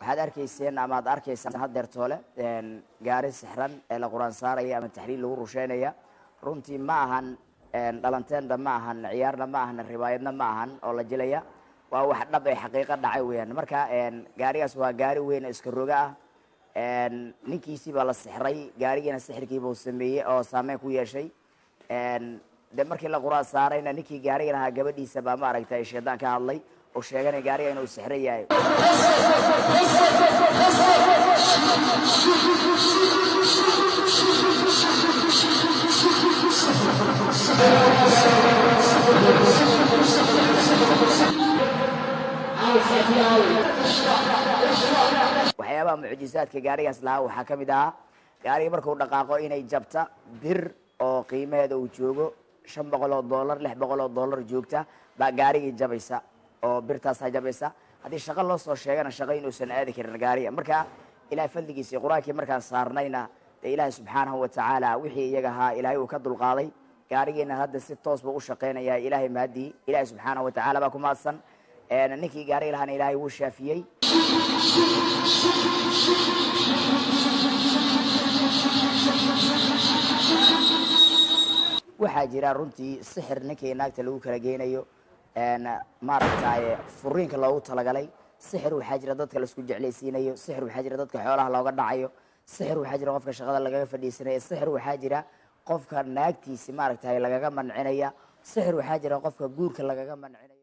waxaad arkayseen ama aad arkaysaan haddeer toole gaari sixran ee la quraan saaraya ama taxliil lagu rusheynaya runtii ma ahan dhalanteenda ma ahan ciyaarna ma ahan riwaayadna ma ahan oo la jilaya waa wax dhab ay xaqiiqo dhacay weeyaan marka gaarigaas waa gaari weyn oo iska roga ah ninkiisii baa la sixray gaarigiina sixirkii buu sameeyey oo saameyn ku yeeshay de markii la quraan saarayna ninkii gaariga lahaa gabadhiisa baa ma aragtay shaydaan ka hadlay oo sheeganay gaariga inuu sixran yahay waxyaabaha mucjisaadka gaarigaas lahaa waxaa ka mid ahaa gaariga markuu dhaqaaqo inay jabta bir oo qiimaheeda uu joogo $500 $600 joogta baa gaarigii jabaysa oo birtaas jabaysa haddii shaqo loo soo sheegana shaqo inuusan aadi karin gaariga marka ilaahay fadligiisa quraanka markaan saarnayna ilaahay subxaanahu wa tacaala wixii iyaga ahaa ilaahay uu ka dulqaaday gaarigeena hadda si toos buu u shaqeynayaa ilaahay maadii ilaahay subxaanahu wa tacaala baa ku maadsan ninkii gaariga lahaana ilaahay wuu shaafiyey waxaa jira runtii sixir ninkii naagta lagu kala geynayo maaragtay furiinka loogu talagalay sixir waxaa jira dadka la isku jeclaysiinayo sixir waxaa jira dadka xoolaha looga dhacayo sixir waxaa jira qofka shaqada lagaga fadhiisanayo sixir waxaa jira qofka naagtiisi maaragtay lagaga mancinaya sixir waxaa jira qofka guurka lagaga mancinayo